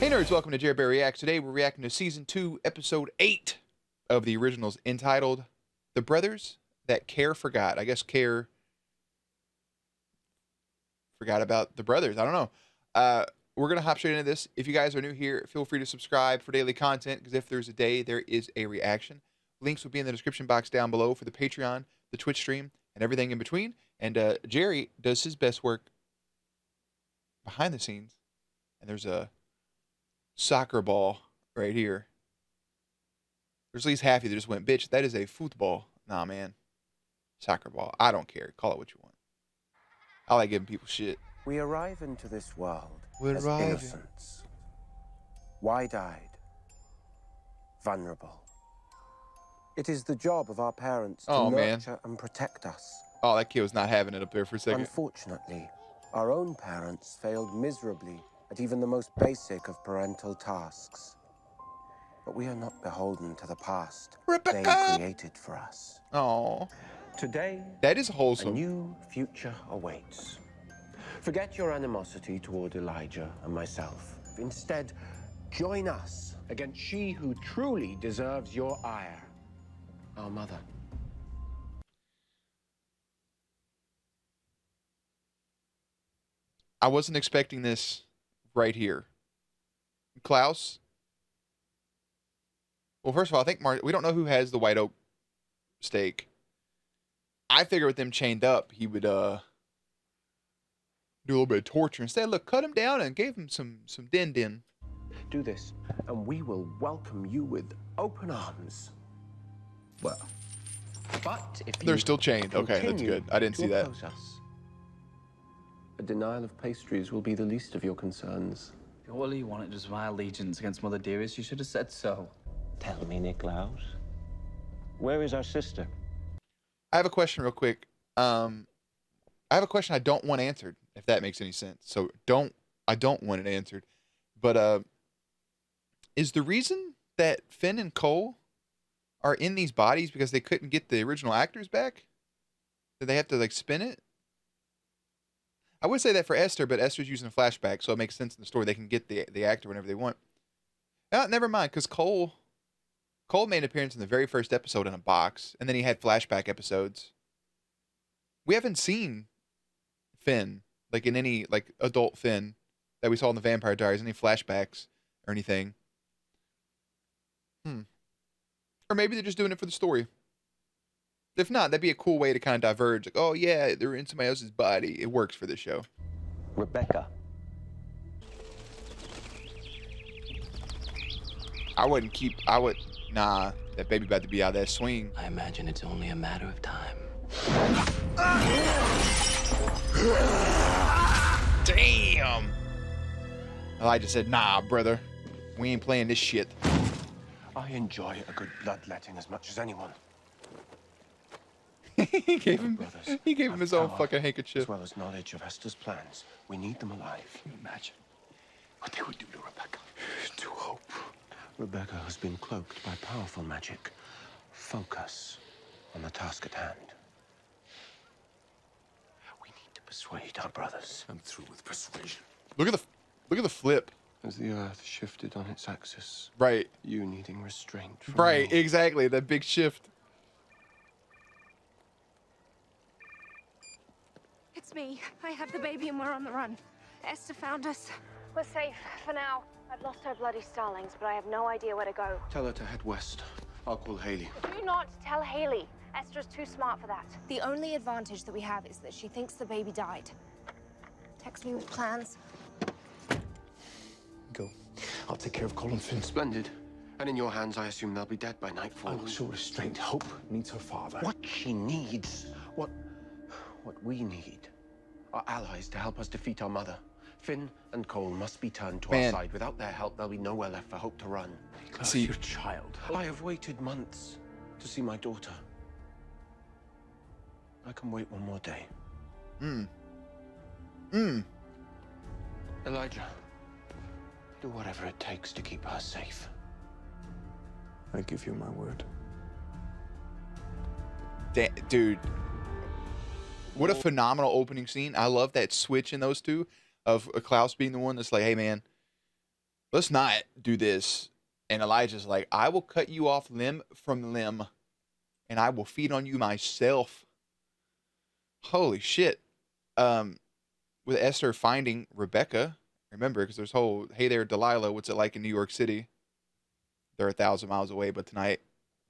Hey nerds, welcome to Jared Bear Reacts. Today we're reacting to Season 2, Episode 8 of the originals, entitled The Brothers That Care Forgot. I guess Care forgot about the brothers. I don't know. We're going to hop straight into this. If you guys are new here, feel free to subscribe for daily content, because if there's a day, there is a reaction. Links will be in the description box down below for the Patreon, the Twitch stream, and everything in between. And Jerry does his best work behind the scenes. And there's a soccer ball right here. There's at least half of you that just went, bitch, that is a football. Nah, man. Soccer ball. I don't care. Call it what you want. I like giving people shit. We arrive into this world We're as arriving. innocents, wide-eyed, vulnerable. It is the job of our parents to nurture and protect us. Oh, that kid was not having it up there for a second. Unfortunately, our own parents failed miserably at even the most basic of parental tasks. But we are not beholden to the past they created for us. Oh, Today, that is wholesome. a new future awaits. Forget your animosity toward Elijah and myself. Instead, join us against she who truly deserves your ire, our mother. I wasn't expecting this right here. Klaus. Well, first of all, I think we don't know who has the white oak stake. I figured with them chained up, he would do a little bit of torture. Instead, look, cut him down and gave him some din-din. Do this, and we will welcome you with open arms. Well, but if They're still chained. Okay, that's good. I didn't see that. A denial of pastries will be the least of your concerns. If all you wanted was my allegiance against Mother Dearest, you should have said so. Tell me, Niklaus, where is our sister? I have a question real quick. I have a question I don't want answered, if that makes any sense. So I don't want it answered. But is the reason that Finn and Cole are in these bodies because they couldn't get the original actors back? Did they have to like spin it? I would say that for Esther, but Esther's using a flashback, so it makes sense in the story. They can get the actor whenever they want. Never mind, because Cole made an appearance in the very first episode in a box, and then he had flashback episodes. We haven't seen Finn, like in any like adult Finn that we saw in the Vampire Diaries, any flashbacks or anything. Or maybe they're just doing it for the story. If not, that'd be a cool way to kind of diverge. Like, oh yeah, they're in somebody else's body. It works for this show. Rebecca. Nah, that baby about to be out of that swing. I imagine it's only a matter of time. Damn! Elijah said, nah, brother. We ain't playing this shit. I enjoy a good bloodletting as much as anyone. he gave him his own fucking As handkerchief. well as knowledge of Esther's plans. We need them alive. Can you imagine what they would do to Rebecca? To hope. Rebecca has been cloaked by powerful magic. Focus on the task at hand. We need to persuade our brothers. I'm through with persuasion. Look at the flip. As the earth shifted on its axis, Right. you needing restraint from Right, me. exactly. That big shift. It's me. I have the baby and we're on the run. Esther found us. We're safe for now. I've lost her bloody starlings, but I have no idea where to go. Tell her to head west. I'll call Haley. Do not tell Haley. Esther's too smart for that. The only advantage that we have is that she thinks the baby died. Text me with plans. Go. I'll take care of Cole and Finn. Splendid. And in your hands, I assume they'll be dead by I nightfall. will show restraint. Hope needs her father. What she needs, what we need, are allies to help us defeat our mother. Finn and Cole must be turned to our side. Without their help, there'll be nowhere left for Hope to run. See, your child. I have waited months to see my daughter. I can wait one more day. Elijah, do whatever it takes to keep her safe. I give you my word. Dude, what a phenomenal opening scene. I love that switch in those two of Klaus being the one that's like, hey, man, let's not do this. And Elijah's like, I will cut you off limb from limb, and I will feed on you myself. Holy shit. With Esther finding Rebecca, remember, because there's whole, hey there, Delilah, what's it like in New York City? They're 1,000 miles away, but tonight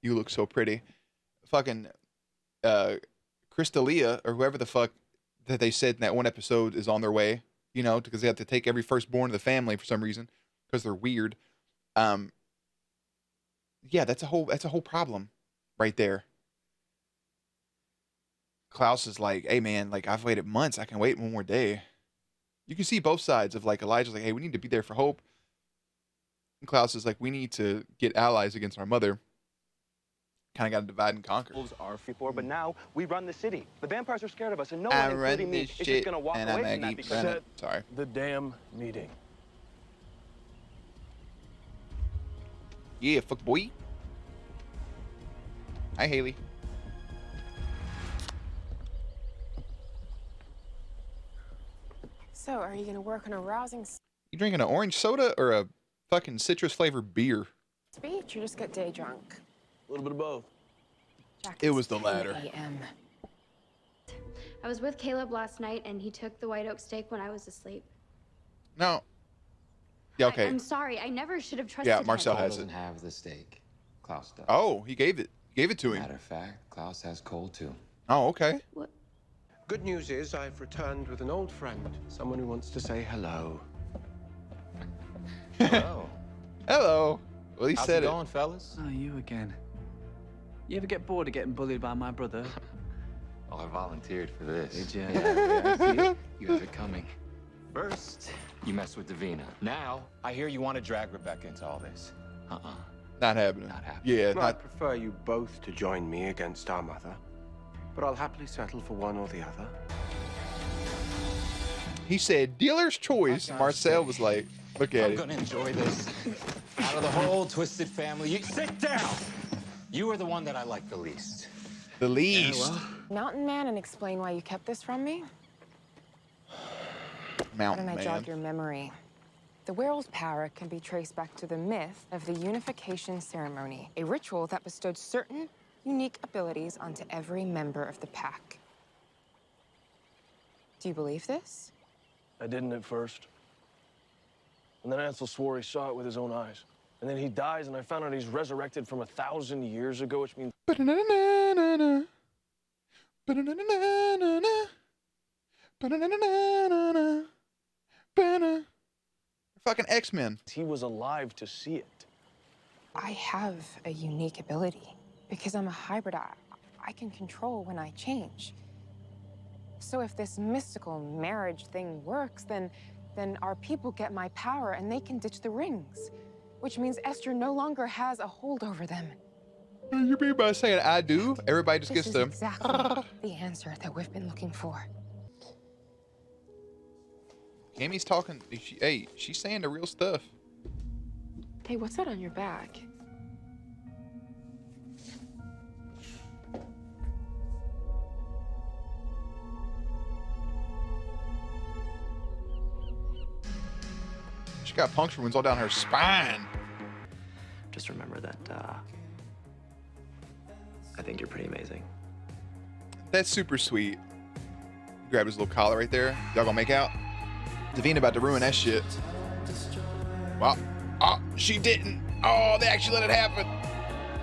you look so pretty. Fucking Crystalia, or whoever the fuck that they said in that one episode is on their way, you know, because they have to take every firstborn of the family for some reason, because they're weird. Yeah, that's a whole problem right there. Klaus is like, hey man, like I've waited months. I can wait one more day. You can see both sides of like Elijah's like, hey, we need to be there for Hope. And Klaus is like, we need to get allies against our mother. Kind of got to divide and conquer. Are before, but now we run the city. The vampires are scared of us, and no I one, run including me, this is just shit, gonna walk and away I'm from gonna that keep because running. Sorry. The damn meeting. Yeah, fuck boy. Hi, Haley. So, are you gonna work on a rousing You drinking an orange soda or a fucking citrus flavored beer? speech or just get day drunk? A little bit of both. Jack, It it's was the 10 latter. a.m. I was with Caleb last night, and he took the white oak steak when I was asleep. No. Yeah, okay. I'm sorry. I never should have trusted Yeah, him. Marcel Cole has it. doesn't have the steak. Klaus does. Oh, he gave it to him. Matter of fact, Klaus has Cole too. Oh, okay. What? Good news is I've returned with an old friend, someone who wants to say hello. Hello. Hello. Well, he How's said it it. going, fellas? Oh, you again. You ever get bored of getting bullied by my brother? Oh, I volunteered for this. Did you? Yeah, I see it. You have it coming. First, you mess with Davina. Now, I hear you want to drag Rebecca into all this. Uh-uh. Not happening. Not happening. Yeah, Well, I'd not. prefer you both to join me against our mother, but I'll happily settle for one or the other. He said dealer's choice. Marcel was like, look at I'm it. gonna enjoy this. Out of the whole Twisted family, you sit down! You are the one that I like the least. The least. Mountain Man, and explain why you kept this from me? Why Mountain don't I Man. jog your memory? The werewolf's power can be traced back to the myth of the unification ceremony, a ritual that bestowed certain unique abilities onto every member of the pack. Do you believe this? I didn't at first. And then Ansel swore he saw it with his own eyes. And then he dies, and I found out he's resurrected from 1,000 years ago, which means Ba-da-na-na-na-na. Ba-da-na-na-na-na-na. Ba-da-na-na-na-na-na. Ba-da. Fucking X-Men. he was alive to see it. I have a unique ability. Because I'm a hybrid, I can control when I change. So if this mystical marriage thing works, then our people get my power and they can ditch the rings. Which means Esther no longer has a hold over them. What do you mean by saying I do? Everybody just This gets is to. exactly the answer that we've been looking for. Amy's talking. Hey, she's saying the real stuff. Hey, what's that on your back? She got puncture wounds all down her spine. Just remember that, I think you're pretty amazing. That's super sweet. Grab his little collar right there. Y'all gonna make out? Davina about to ruin that shit. Well, oh, she didn't. Oh, they actually let it happen.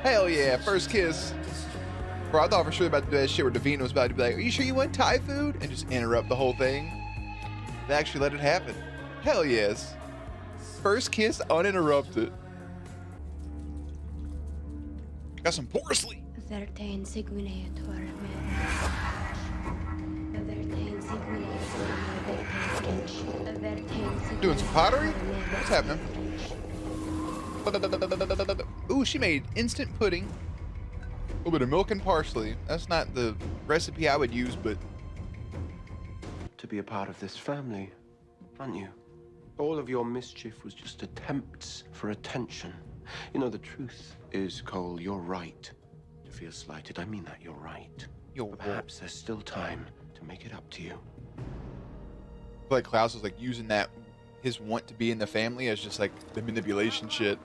Hell yeah, first kiss. Bro, I thought for sure about to do that shit where Davina was about to be like, are you sure you want Thai food? And just interrupt the whole thing. They actually let it happen. Hell yes. First kiss uninterrupted. Got some parsley. Doing some pottery? What's happening? Ooh, she made instant pudding. A little bit of milk and parsley. That's not the recipe I would use, but To be a part of this family, aren't you? All of your mischief was just attempts for attention. You know, the truth is, Cole, you're right to feel slighted. I mean that, you're right. But perhaps there's still time to make it up to you. I feel like Klaus was like using that his want to be in the family as just like the manipulation shit.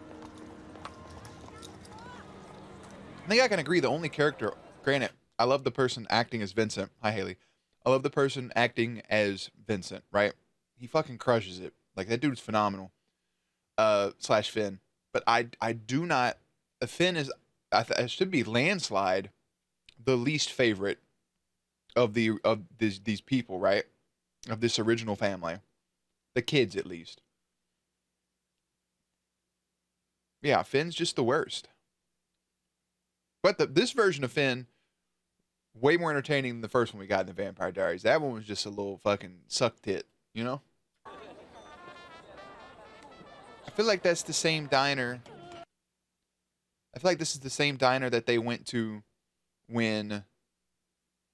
I think I can agree. The only character, granted, I love the person acting as Vincent. Hi, Haley. I love the person acting as Vincent, right? He fucking crushes it. Like, that dude's phenomenal. Slash Finn. But I do not... Finn is... I should be landslide the least favorite of these people, right? Of this original family. The kids, at least. Yeah, Finn's just the worst. But this version of Finn, way more entertaining than the first one we got in the Vampire Diaries. That one was just a little fucking suck tit, you know? I feel like that's the same diner. I feel like this is the same diner that they went to when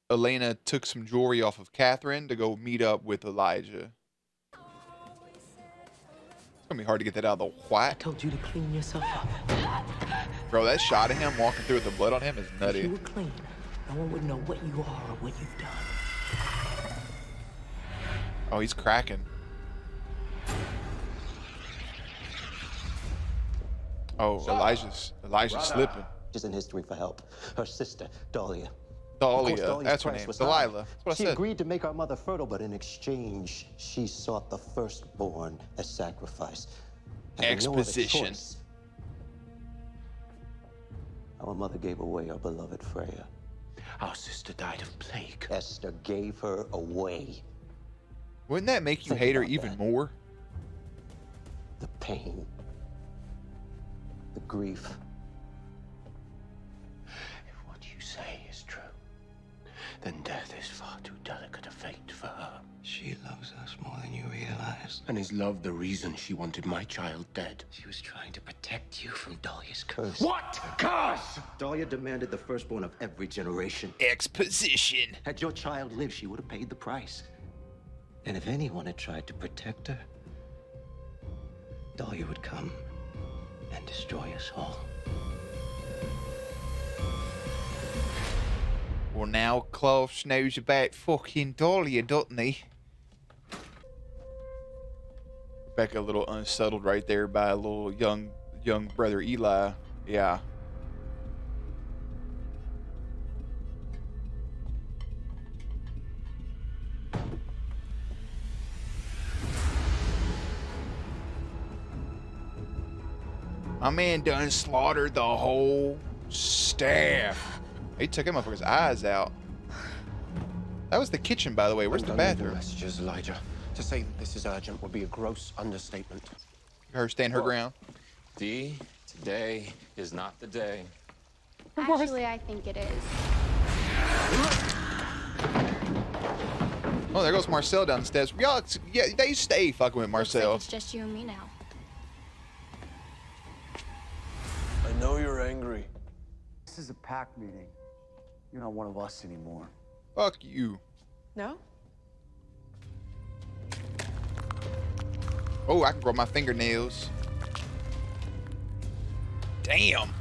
Elena took some jewelry off of Catherine to go meet up with Elijah. It's gonna be hard to get that out of the white. I told you to clean yourself up. Bro, that shot of him walking through with the blood on him is nutty. If you were clean, no one would know what you are or what you've done. Oh, he's cracking. Oh, Elijah's slipping. She's in history for help. Her sister, Dahlia. Dahlia, that's her name. Delilah. That's what I said. She agreed to make our mother fertile, but in exchange, she sought the firstborn as sacrifice. Having no other Exposition. choice, our mother gave away our beloved Freya. Our sister died of plague. Esther gave her away. Wouldn't that make you hate her even more? The pain. The grief. If what you say is true, then death is far too delicate a fate for her. She loves us more than you realize. And is love the reason she wanted my child dead? She was trying to protect you from Dahlia's curse. What curse? Dahlia demanded the firstborn of every generation. Exposition. Had your child lived, she would have paid the price. And if anyone had tried to protect her, Dahlia would come and destroy us all. Well, now Klaus knows about fucking Dahlia, doesn't he? Becca a little unsettled right there by a little young brother Eli. Yeah. My man done slaughtered the whole staff. He took him up with his eyes out. That was the kitchen, by the way. Where's the bathroom? Messages, Elijah. To say that this is urgent would be a gross understatement. Her stand her ground. Dee, today is not the day. Actually, I think it is. Oh, there goes Marcel down the steps. Y'all, yeah, they stay fucking with Marcel. Looks like it's just you and me now. I know you're angry. This is a pack meeting. You're not one of us anymore. Fuck you. No? Oh, I can grow my fingernails. Damn.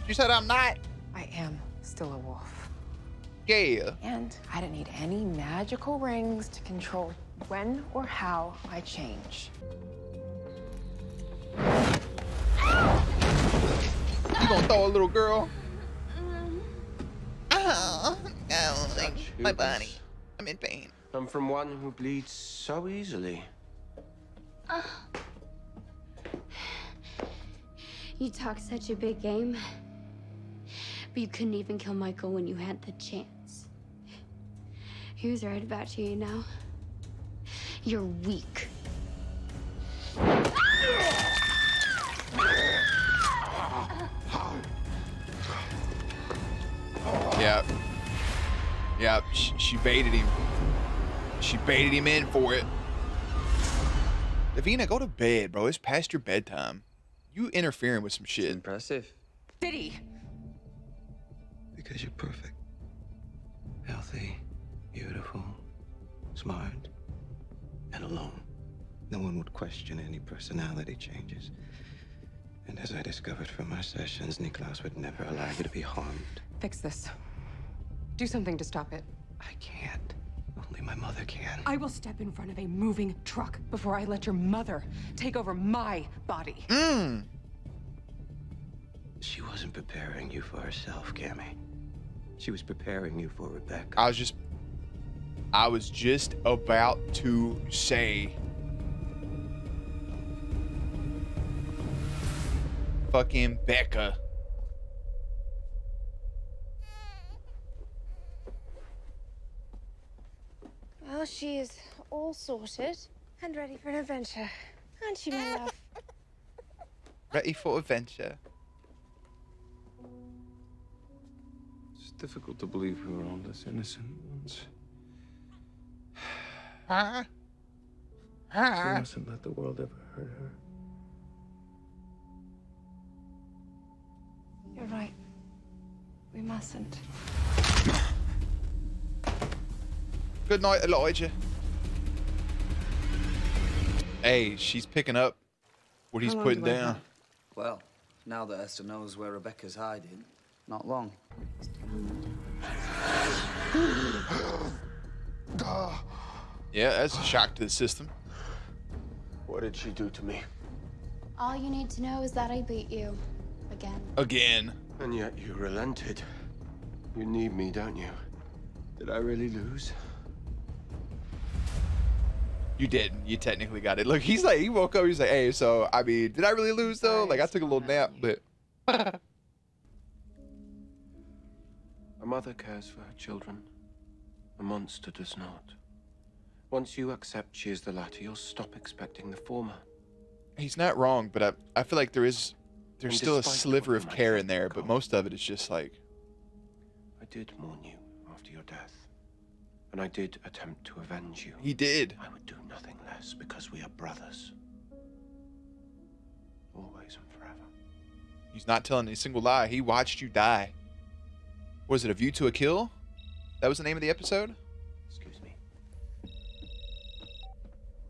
You said I'm not? I am still a wolf. Yeah. And I don't need any magical rings to control when or how I change. You gonna throw a little girl? Oh, my body. I'm in pain. I'm from one who bleeds so easily. You talk such a big game, but you couldn't even kill Michael when you had the chance. He was right about you, you know? You're weak. Yeah. Yeah, she baited him. She baited him in for it. Davina, go to bed, bro. It's past your bedtime. You interfering with some shit. Impressive. Diddy! Because you're perfect. Healthy, beautiful, smart, and alone. No one would question any personality changes. And as I discovered from my sessions, Niklaus would never allow you to be harmed. Fix this. Do something to stop it. I can't. Only only my mother can. I will step in front of a moving truck before I let your mother take over my body. She wasn't preparing you for herself, Cammy. She was preparing you for Rebecca. I was just about to say fucking Becca. Well, she is all sorted and ready for an adventure. Aren't you, my love? Ready for adventure. It's difficult to believe we were all this innocent once. We mustn't let the world ever hurt her. You're right. We mustn't. Good night, Elijah. Hey, she's picking up what he's putting down. Well, now that Esther knows where Rebecca's hiding, not long. Yeah, that's a shock to the system. What did she do to me? All you need to know is that I beat you. Again. And yet you relented. You need me, don't you? Did I really lose? You didn't. You technically got it. Look, he's like, he woke up, he's like, hey, so, I mean, did I really lose, though? Like, I took a little nap, but... A mother cares for her children. A monster does not. Once you accept she is the latter, you'll stop expecting the former. He's not wrong, but I feel like there's still a sliver of care in there, but most of it is just like... I did mourn you after your death. And I did attempt to avenge you. He did. I would do nothing less because we are brothers. Always and forever. He's not telling a single lie. He watched you die. Was it A View to a Kill? That was the name of the episode? Excuse me.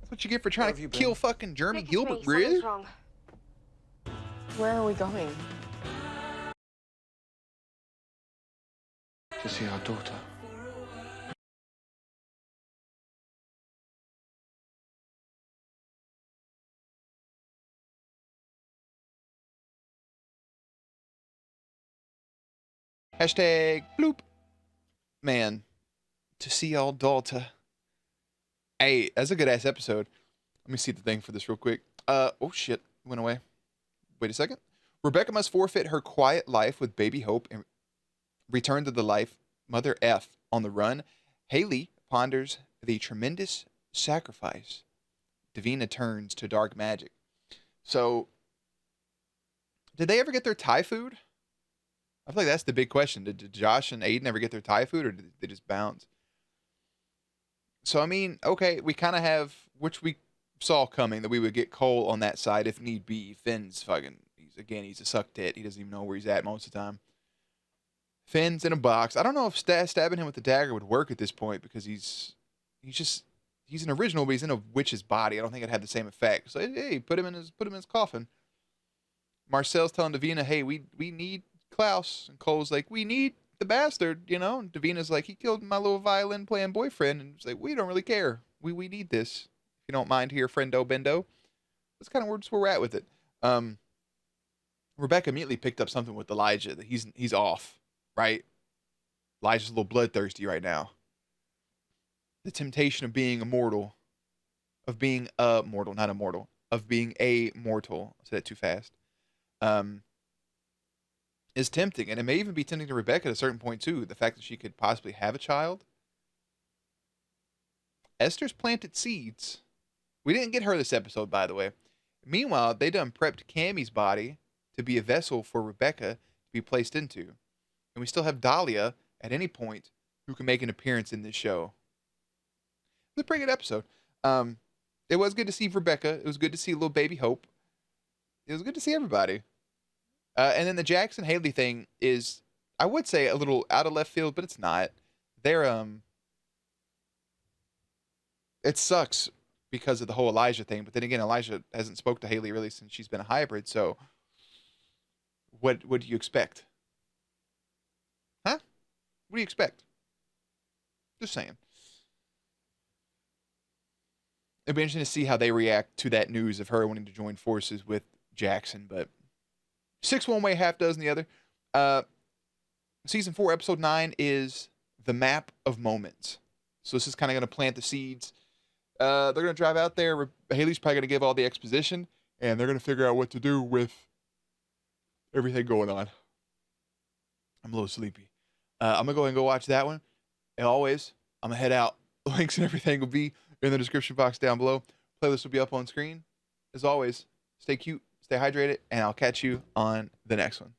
That's what you get for trying to kill fucking Jeremy Gilbert, Something's really? wrong. Where are we going? To see our daughter. Hashtag bloop. Man, to see all daughter. Hey, that's a good ass episode. Let me see the thing for this real quick. Oh shit, went away. Wait a second. Rebecca must forfeit her quiet life with baby Hope and return to the life Mother F on the run. Haley ponders the tremendous sacrifice. Davina turns to dark magic. So, did they ever get their Thai food? I feel like that's the big question. Did Josh and Aiden ever get their Thai food, or did they just bounce? So, I mean, okay, we kind of have, which we saw coming, that we would get Cole on that side if need be. Finn's fucking, he's a suck tit. He doesn't even know where he's at most of the time. Finn's in a box. I don't know if stabbing him with the dagger would work at this point, because he's an original, but he's in a witch's body. I don't think it'd have the same effect. So, hey, put him in his coffin. Marcel's telling Davina, hey, we need Klaus. And Cole's like, we need the bastard, you know? And Davina's like, he killed my little violin playing boyfriend. And it's like, we don't really care. We need this. If you don't mind here, friendo bendo. That's kind of where we're at with it. Rebecca immediately picked up something with Elijah that he's off, right? Elijah's a little bloodthirsty right now. The temptation of being immortal, of being a mortal, not immortal, of being a mortal. I said that too fast. Is tempting, and it may even be tempting to Rebecca at a certain point too. The fact that she could possibly have a child. Esther's planted seeds. We didn't get her this episode, by the way. Meanwhile, they done prepped Cammy's body to be a vessel for Rebecca to be placed into, and we still have Dahlia at any point who can make an appearance in this show. It's a pretty good episode. It was good to see Rebecca. It was good to see little baby Hope. It was good to see everybody. And then the Jackson Haley thing is, I would say, a little out of left field, but it's not. It sucks because of the whole Elijah thing. But then again, Elijah hasn't spoke to Haley really since she's been a hybrid. So what do you expect? Huh? What do you expect? Just saying. it'd be interesting to see how they react to that news of her wanting to join forces with Jackson. But 6 one way, half dozen the other. Season 4, episode 9 is The Map of Moments. So this is kind of going to plant the seeds. They're going to drive out there. Haley's probably going to give all the exposition, and they're going to figure out what to do with everything going on. I'm a little sleepy. I'm going to go ahead and go watch that one. And always, I'm going to head out. Links and everything will be in the description box down below. Playlist will be up on screen. As always, stay cute, stay hydrated, and I'll catch you on the next one.